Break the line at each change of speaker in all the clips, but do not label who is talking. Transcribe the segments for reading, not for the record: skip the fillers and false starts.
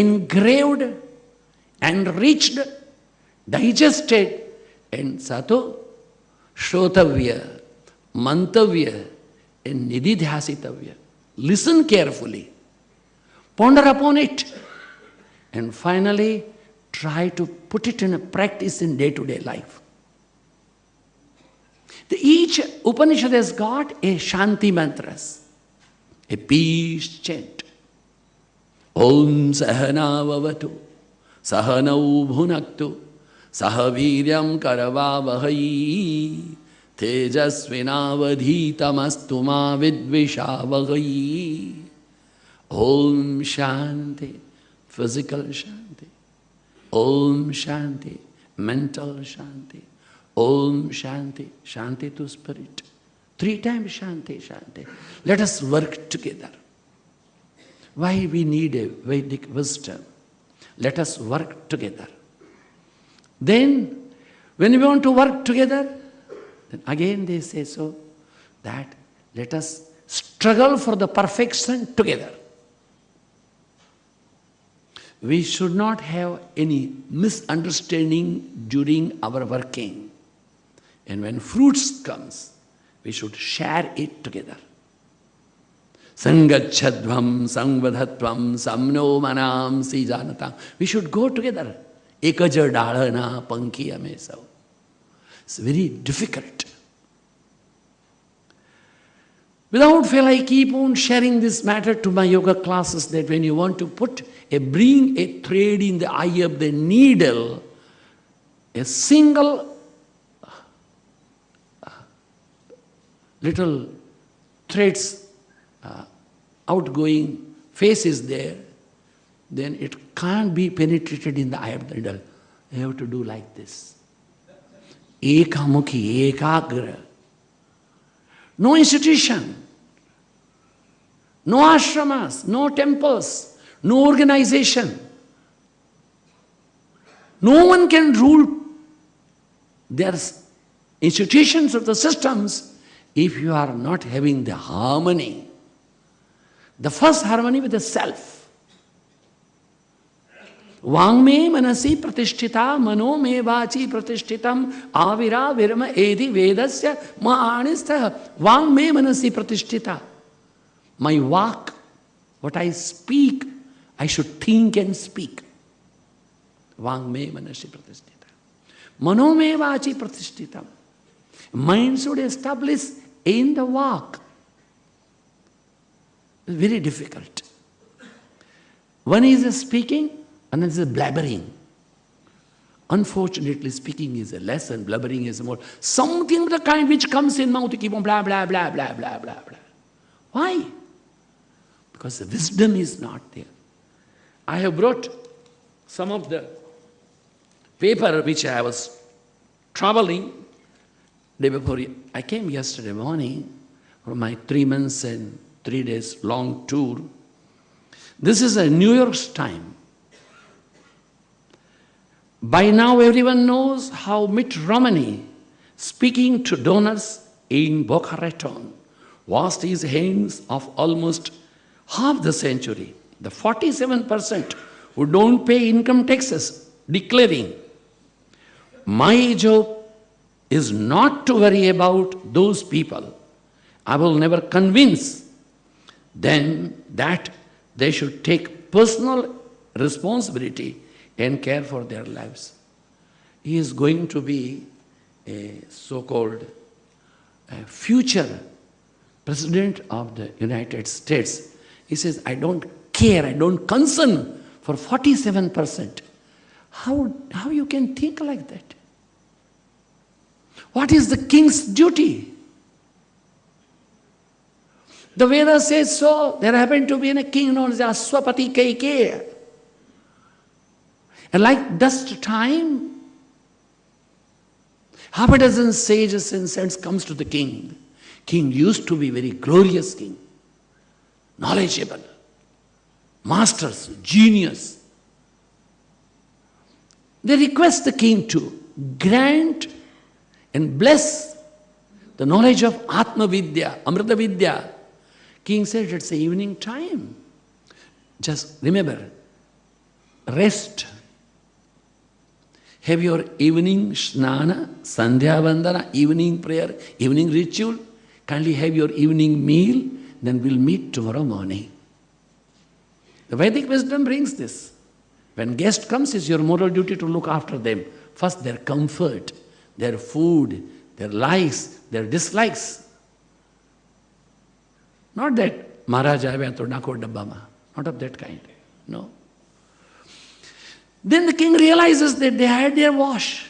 engraved, enriched, digested, and sato shrotavya, mantavya, and nididhyasitavya. Listen carefully, ponder upon it, and finally try to put it in a practice in day-to-day life. Each Upanishad has got a Shanti mantras, a peace chant. Om Sahana Vavatu, Sahanau Bhunaktu, Sahaviryam Karavavahai, Tejasvinavadhitamastu ma vidvishavahai. Om Shanti, physical Shanti. Om Shanti, mental Shanti. Om Shanti, Shanti to spirit. 3 times Shanti, Shanti. Let us work together. Why we need a Vedic wisdom? Let us work together. Then, when we want to work together, then again they say so, that let us struggle for the perfection together. We should not have any misunderstanding during our working. And when fruits comes, we should share it together. Sangachadvam, sangvadhatvam, samno manam sijanatam. We should go together. Ekaja dalana pankiyame sav. It's very difficult. Without fail, I keep on sharing this matter to my yoga classes, that when you want to bring a thread in the eye of the needle, a single little threads outgoing face is there, then it can't be penetrated in the eye of the needle. You have to do like this. Ekamukhi, ekagra. No institution, no ashramas, no temples, no organization. No one can rule their institutions or the systems if you are not having the harmony. The first harmony with the self. Vangme manasi pratishtita, mano me vachi pratishtitam, avira virma edi vedasya ma'anistha. Vangme manasi pratishtita. My vak, what I speak, I should think and speak. Vangme manasi pratishtita. Mano me vachi pratishtitam. Mind should establish in the vak. Very difficult. One is speaking, another is blabbering. Unfortunately, speaking is a less and blabbering is more. Something of the kind which comes in mouth to keep on blah, blah, blah, blah, blah, blah, blah. Why? Because the wisdom is not there. I have brought some of the paper which I was traveling day before. I came yesterday morning for my 3 months and 3 days long tour. This is a New York's time. By now everyone knows how Mitt Romney, speaking to donors in Boca Raton, washed his hands of almost half the century. The 47% who don't pay income taxes, declaring, my job is not to worry about those people. I will never convince them that they should take personal responsibility and care for their lives. He is going to be a so-called future President of the United States. He says, I don't care, I don't concern for 47%. How you can think like that? What is the king's duty? The Veda says so. There happened to be a king known as Aswapati Kaikeya. And like dust time, half a dozen sages and saints comes to the king. King used to be very glorious king, knowledgeable, masters, genius. They request the king to grant and bless the knowledge of Atma Vidya, Amrita Vidya. King said, it's the evening time. Just remember, rest. Have your evening snana, sandhya vandana, evening prayer, evening ritual. Kindly have your evening meal, then we'll meet tomorrow morning. The Vedic wisdom brings this. When guest comes, it's your moral duty to look after them. First, their comfort, their food, their likes, their dislikes. Not that Maharaj aaya to nako dabba ma. Not of that kind. No. Then the king realizes that they had their wash.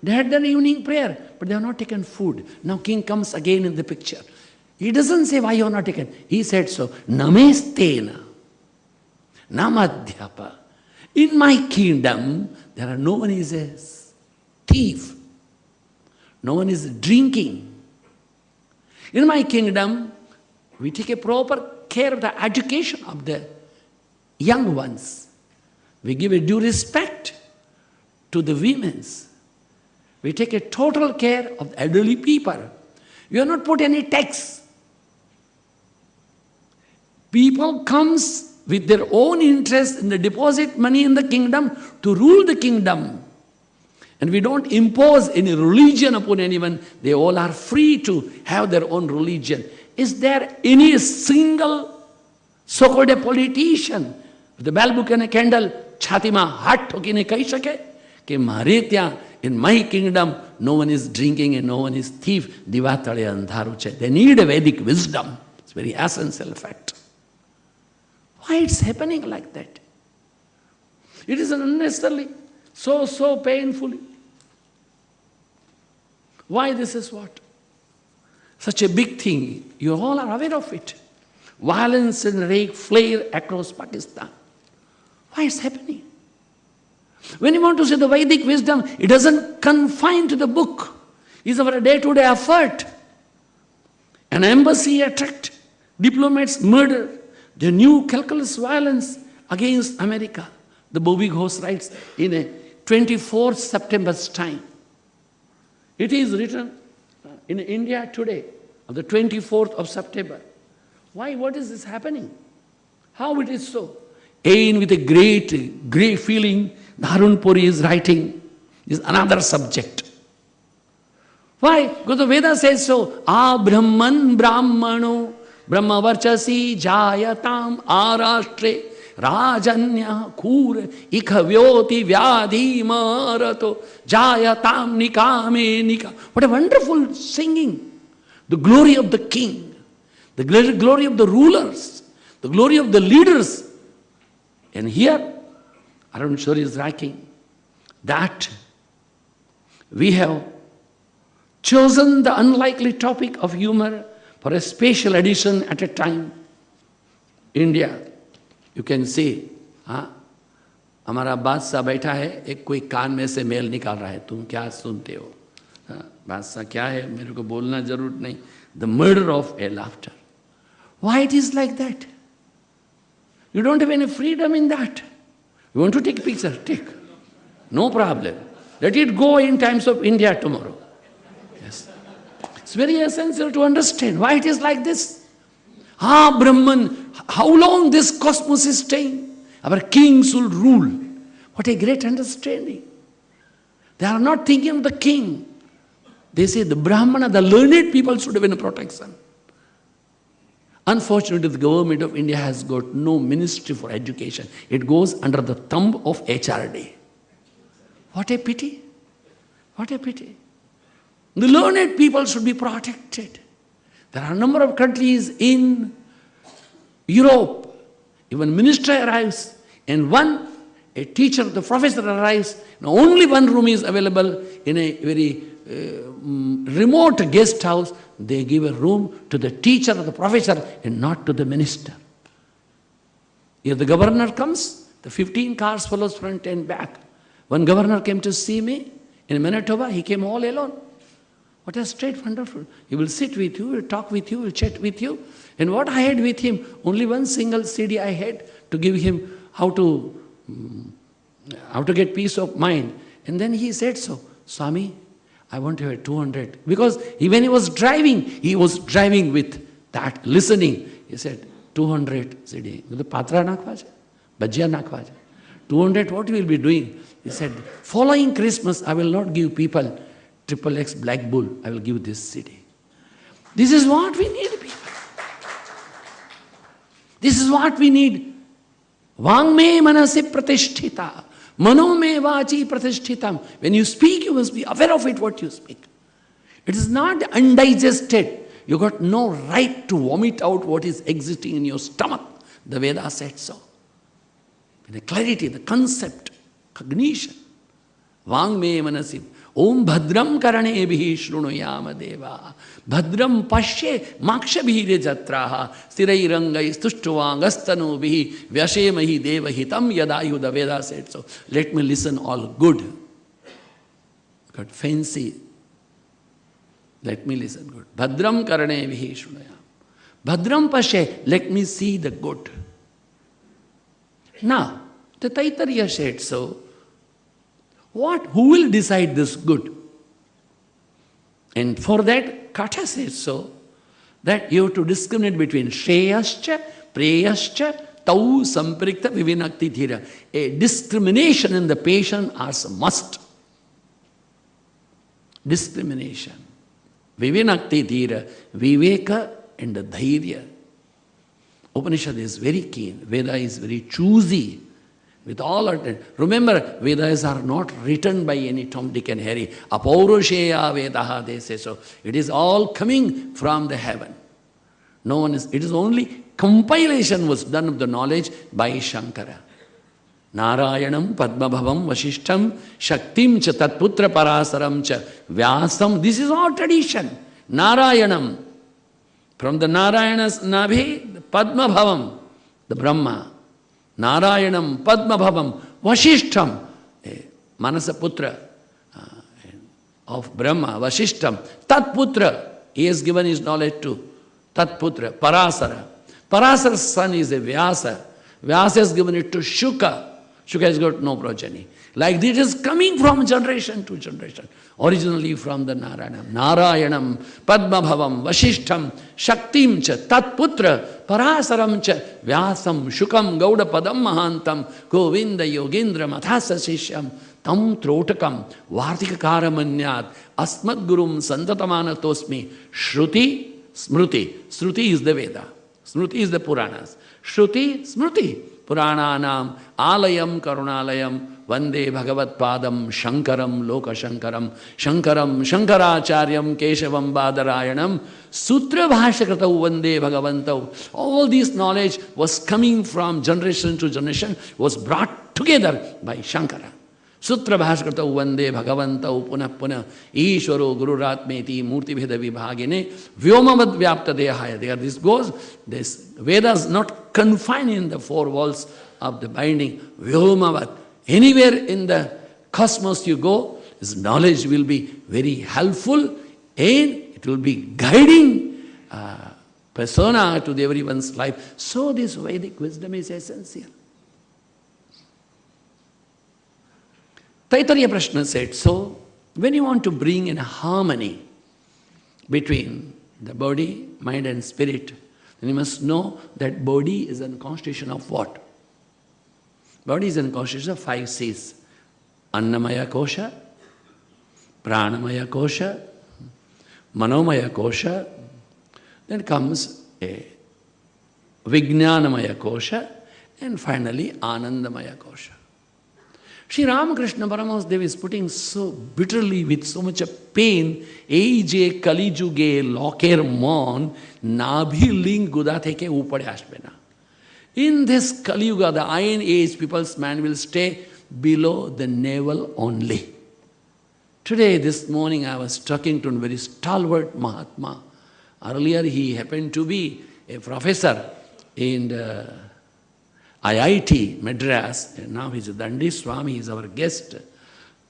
They had their evening prayer, but they have not taken food. Now king comes again in the picture. He doesn't say why you have not taken. He said so. Namestena. Namadhyapa. In my kingdom, no one is a thief. No one is drinking. In my kingdom, we take a proper care of the education of the young ones. We give a due respect to the women's. We take a total care of the elderly people. We have not put any tax. People comes with their own interest in the deposit money in the kingdom to rule the kingdom. And we don't impose any religion upon anyone. They all are free to have their own religion. Is there any single so-called a politician with a bell book and a candle, chatima hat thokine kahi shake ke mare tya in my kingdom no one is drinking and no one is thief, diva tale andharu che. They need a Vedic wisdom. It's very essential fact. Why it's happening like that? It is unnecessarily so painfully. Why this is what? Such a big thing. You all are aware of it. Violence and rape flare across Pakistan. Why it's happening? When you want to see the Vedic wisdom, it doesn't confine to the book. It's our day-to-day effort. An embassy attacked, diplomats murdered, the new calculus violence against America. The Bobby Ghosh writes in a 24th September's time. It is written in India today, on the 24th of September. Why? What is this happening? How it is so? And with a great feeling, Harun Puri is writing is another subject. Why? Because the Veda says so. Brahman brahmano brahma varchasi jayatam arashtre rajanya kur ikhavyoti vyadhi marato jayatam nikame nika. What a wonderful singing. The glory of the king, the glory of the rulers, the glory of the leaders. And here, Arun Shori is writing that we have chosen the unlikely topic of humor for a special edition at a time. India, you can see, हमारा बादशाह बैठा है, एक कोई कान में से mail निकाल रहा है, तुम क्या सुनते हो? बादशाह क्या है, मेरे को बोलना जरूरत नहीं. The murder of a laughter. Why it is like that? You don't have any freedom in that. You want to take a picture? Take. No problem. Let it go in Times of India tomorrow. Yes. It's very essential to understand why it is like this. Brahman, how long this cosmos is staying? Our kings will rule. What a great understanding. They are not thinking of the king. They say the Brahmana, the learned people should have been a protection. Unfortunately, the government of India has got no ministry for education. It goes under the thumb of HRD. What a pity. What a pity. The learned people should be protected. There are a number of countries in Europe. Even minister arrives and a teacher, the professor arrives, and only one room is available in a very remote guest house. They give a room to the teacher or the professor and not to the minister. If the governor comes, the 15 cars follows front and back. One governor came to see me in Manitoba. He came all alone. What a straight, wonderful. He will sit with you, will talk with you, will chat with you. And what I had with him, only one single CD I had to give him how to get peace of mind. And then he said so, Swami, I want to have 200. Because when he was driving with that, listening. He said, 200 CD. Patra nakwa 200 200, what you will be doing? He said, following Christmas, I will not give people XXX Black Bull. I will give this city. This is what we need, people. This is what we need. Vangme manasi pratisthita. Manome vachi pratishthitam. When you speak, you must be aware of it, what you speak. It is not undigested. You got no right to vomit out what is existing in your stomach. The Veda said so. The clarity, the concept, cognition. Vangme manasi. Om bhadram karanebhi shrunuyama deva. Bhadram pashe makshabhire jatraha. Stirairangai stushtuvangastanubihi vyashemahi devahitam yadayu. The Veda said so. Let me listen all good. Got fancy. Let me listen good. Bhadram karanebhi shrunuyama. Bhadram pashe. Let me see the good. Now, the Taittiriya said so. What? Who will decide this good? And for that, Katha says so, that you have to discriminate between Shreyascha, Preyascha, Tau Samprikta Vivinakti Thira. A discrimination in the patient as a must. Discrimination. Vivinakti Thira, Viveka and the Dhairya. Upanishad is very keen. Veda is very choosy. With all our... Remember, Vedas are not written by any Tom, Dick and Harry. Apaurusheya Vedaha, they say so. It is all coming from the heaven. No one is... It is only compilation was done of the knowledge by Shankara. Narayanam Padmabhavam Vasishtham Shaktim cha Tatputra Parasaram cha Vyasam. This is all tradition. Narayanam. From the Narayana's Nabhi, the Padmabhavam, the Brahma. Narayanam Padmabhavam Vasishtham, Manasaputra of Brahma, Vasishtham, Tatputra, he has given his knowledge to Tatputra, Parasara. Parasara's son is a Vyasa. Vyasa has given it to Shuka. Shuka has got no progeny. Like this is coming from generation to generation. Originally from the Narayanam. Narayanam, Padmabhavam, Vasishtham, Shaktim cha, Tatputra, Parasaram cha, Vyasam, Shukam, Gauda Padam Mahantam, Govinda Yogindra Mathasa Sishyam, Tam Trotakam, Vartika Karamanyat, Asmat Gurum Santatamana Tosmi, Shruti, Smruti. Shruti is the Veda. Smruti is the Puranas. Shruti, Smruti. Purananam, Alayam Karunalayam, Vande Bhagavat Padam, Shankaram, Loka Shankaram, Shankaram, Shankaracharyam, Keshavam Badarayanam, Sutra Bhashakratau Vande Bhagavantau. All this knowledge was coming from generation to generation, was brought together by Shankara. Sutra Bhashakratau Vande Bhagavantau Punah Punah, Ishwaro Gururatmeti Murti Bheda Vibhagine, Vyomavad Vyapta Dehaya. There this goes, this Vedas not confined in the four walls of the binding, Vyomavad. Anywhere in the cosmos you go, this knowledge will be very helpful and it will be guiding persona to everyone's life. So this Vedic wisdom is essential. Taittiriya Prashna said, so when you want to bring in harmony between the body, mind and spirit, then you must know that body is a constitution of what? Body is a constitution of 5 C's. Annamaya Kosha, Pranamaya Kosha, Manomaya Kosha, then comes a Vijnanamaya Kosha, and finally Anandamaya Kosha. Sri Ramakrishna Paramahansa is putting so bitterly with so much of pain, Eije Kali Juge Loker Mon Nabhi Ling Guda Theke Upade Ashbena. In this Kali Yuga, the Iron Age, people's mind will stay below the navel only. Today, this morning, I was talking to a very stalwart Mahatma. Earlier, he happened to be a professor in the IIT Madras, and now he's a Dandi Swami, he's our guest.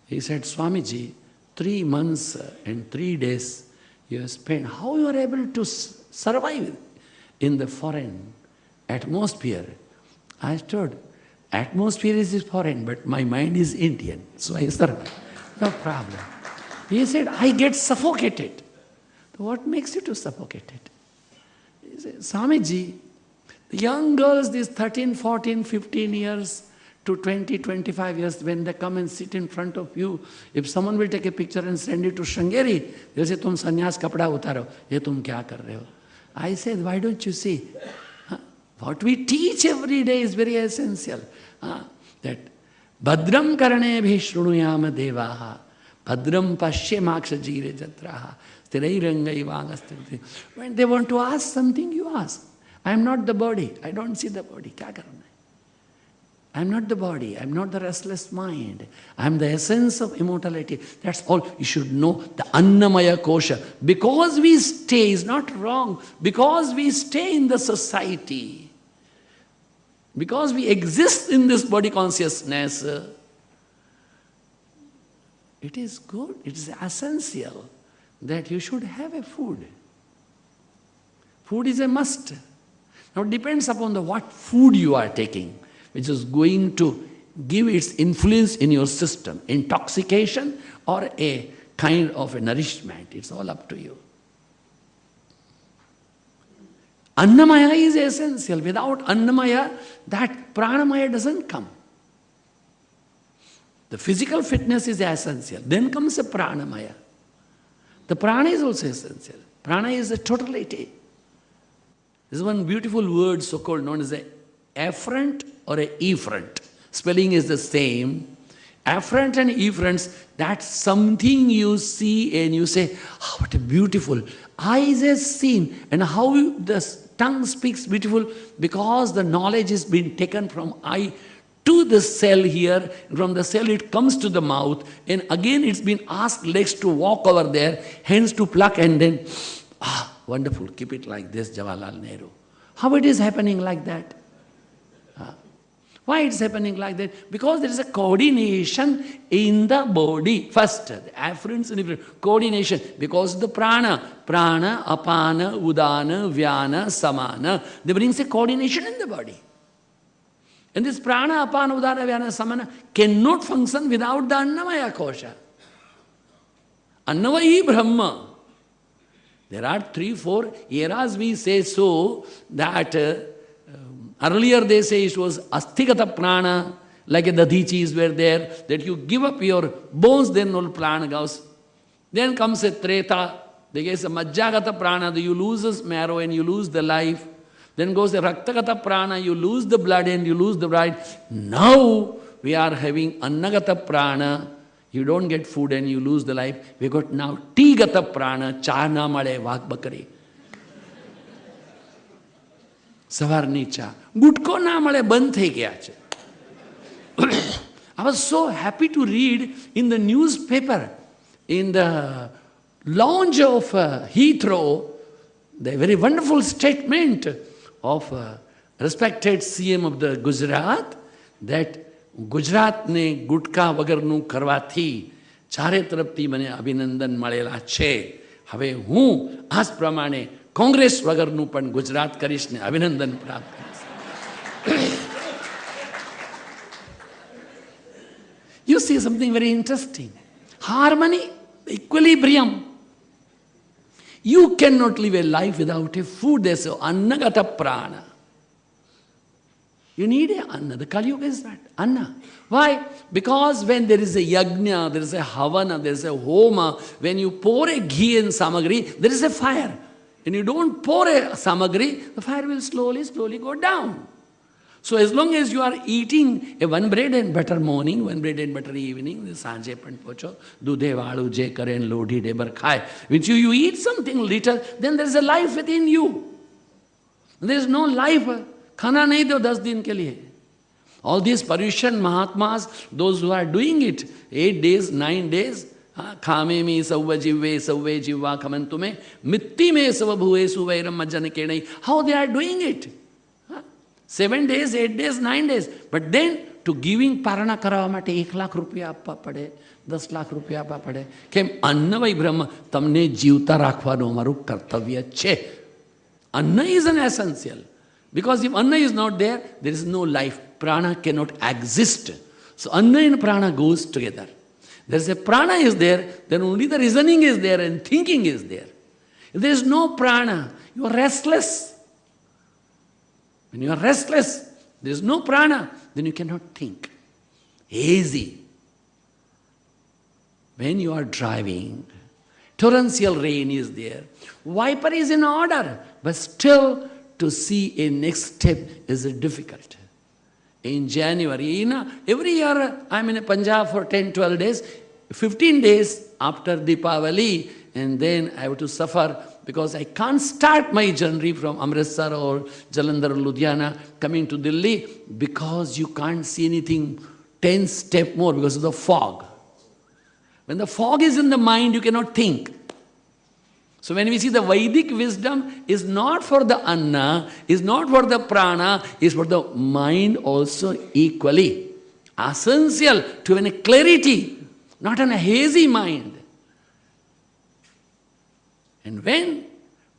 He said, Swamiji, 3 months and 3 days you have spent. How you are able to survive in the foreign atmosphere? I told, atmosphere is foreign, but my mind is Indian, so I survive. No problem. He said, I get suffocated. What makes you to suffocated? He said, Swamiji, the young girls, these 13, 14, 15 years, to 20, 25 years, when they come and sit in front of you, if someone will take a picture and send it to Shangeri, they'll say, "Tum sannyas kapda utaro, ye tum kya kar rahe ho?" I said, why don't you see? What we teach every day is very essential. That Bhadram karane bhi shrunuyama devaha, Bhadram pashye maksha jire jatraha, sthirairangai vagasthirti. When they want to ask something, you ask. I am not the body. I don't see the body. Kya karna? I am not the body. I am not the restless mind. I am the essence of immortality. That's all. You should know the Annamaya Kosha. Because we stay is not wrong. Because we stay in the society. Because we exist in this body consciousness. It is good. It is essential that you should have a food. Food is a must. Now it depends upon the what food you are taking, which is going to give its influence in your system, intoxication or a kind of a nourishment. It's all up to you. Annamaya is essential. Without Annamaya, that Pranamaya doesn't come. The physical fitness is essential. Then comes the Pranamaya. The Prana is also essential. Prana is a totality. This is one beautiful word so-called known as a afferent or a efferent. Spelling is the same. Afferent and efferents, that's something you see and you say, oh, what a beautiful. Eyes has seen. And how the tongue speaks beautiful, because the knowledge is being taken from eye to the cell here. From the cell it comes to the mouth. And again it's been asked legs to walk over there, hands to pluck, and then, wonderful, keep it like this, Jawaharlal Nehru. How it is happening like that? Why it's happening like that? Because there is a coordination in the body. First, the afferents and efferents, coordination. Because the prana, apana, udana, vyana, samana, they brings a coordination in the body. And this prana, apana, udana, vyana, samana cannot function without the Annamaya Kosha. Annavayi Brahma. There are 3-4 eras we say so that earlier they say it was asthigata prana, like the Dadichis were there, that you give up your bones, then all prana goes. Then comes a Treta, they say majjagata prana, you lose the marrow and you lose the life. Then goes the raktagata prana, you lose the blood and you lose the bride. Now we are having annagata prana. You don't get food and you lose the life. We got now tea-gata prana, cha na male vak bakari. Savarni cha. Gutko na male bandh thai gaya che. I was so happy to read in the newspaper, in the lounge of Heathrow, the very wonderful statement of respected CM of the Gujarat, that ગુજરાતને ગુટકા વગરનું કરવાથી ચારે તરફથી મને અભિનંદન મળેલા છે. હવે હું આ જ પ્રમાણે કોંગ્રેસ વગરનું પણ ગુજરાત કરીશ ને અભિનંદન પ્રાપ્ત કરીશ. You see something very interesting. Harmony, equilibrium. You cannot live a life without a food. There's annagata prana. You need a anna. The Kali Yuga is that. Anna. Why? Because when there is a yajna, there is a havana, there is a homa, when you pour a ghee and samagri, there is a fire. When you don't pour a samagri, the fire will slowly, slowly go down. So as long as you are eating a one bread and butter morning, one bread and butter evening, the sanje pan pocho, dudhe valu je karen lodi debar khai, which you eat something little, then there is a life within you. There is no life. Khana nahi do 10 din ke liye. All these Paryushan Mahatmas, those who are doing it, 8 days, 9 days, khame mi savva jivva kamantume, mitti me savva bhuve suvairam majjan kenai. How they are doing it? 7 days, 8 days, 9 days. But then to giving parana karawa mate 1 lakh rupiya appa pade, 10 lakh rupiya appa pade. Kem annavai brahma tamne jivta rakhvanu amaru kartavya che. Anna is an essential. Because if Anna is not there, there is no life. Prana cannot exist. So Anna and Prana goes together. There is a Prana is there, then only the reasoning is there and thinking is there. If there is no Prana, you are restless. When you are restless, there is no Prana, then you cannot think. hazy. When you are driving, torrential rain is there, wiper is in order, but still to see a next step is difficult. In January, every year I'm in Punjab for 10, 12 days, 15 days after Deepavali, and then I have to suffer because I can't start my journey from Amritsar or Jalandhar or Ludhiana coming to Delhi because you can't see anything 10 steps more because of the fog. When the fog is in the mind, you cannot think. So when we see the Vaidik wisdom is not for the anna, is not for the prana, is for the mind also equally. Essential to have a clarity, not a hazy mind. And when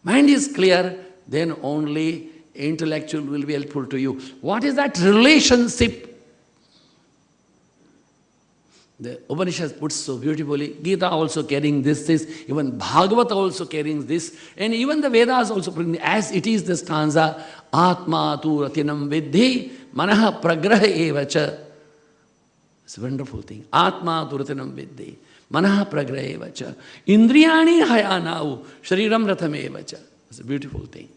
mind is clear, then only intellectual will be helpful to you. What is that relationship? The Upanishad puts so beautifully, Gita also carrying this, even Bhagavata also carrying this, and even the Vedas also bring, as it is the stanza, Atma tu ratinam vidhi, manaha pragraha evacha. It's a wonderful thing. Atma tu ratinam vidhi, manaha pragraha evacha. Indriyani hayanavu, shariram ratham evacha. It's a beautiful thing.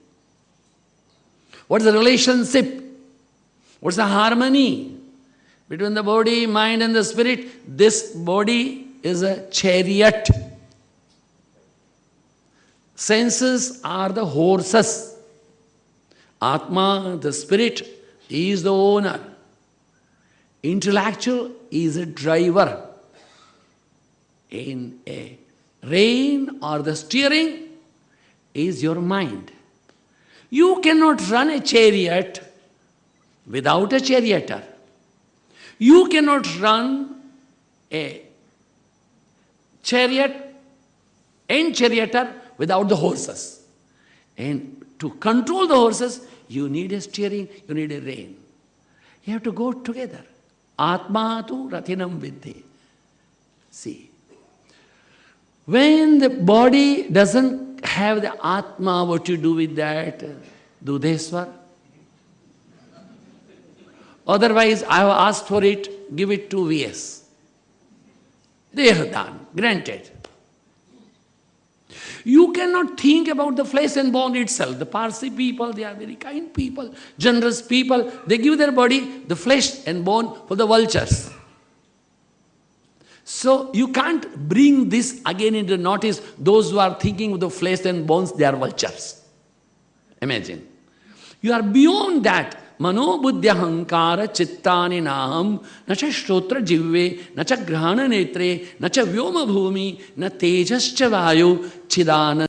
What's the relationship? What's the harmony between the body, mind and the spirit? This body is a chariot. Senses are the horses. Atma, the spirit, is the owner. Intellectual is a driver. In a rein or the steering is your mind. You cannot run a chariot without a charioteer. You cannot run a chariot and charioteer without the horses. And to control the horses, you need a steering, you need a rein. You have to go together. Atma tu rathinam vidhi. See, when the body doesn't have the Atma, what you do with that? Dudeswar. Otherwise, I have asked for it, give it to VS. They have done, granted. You cannot think about the flesh and bone itself. The Parsi people, they are very kind people, generous people. They give their body, the flesh and bone, for the vultures. So you can't bring this again into notice. Those who are thinking of the flesh and bones, they are vultures. Imagine. You are beyond that. Mano buddhya hankara chittani naham na cha shrotra jivve na cha grahana netre na cha vyoma bhumi na tejascha vayu chidana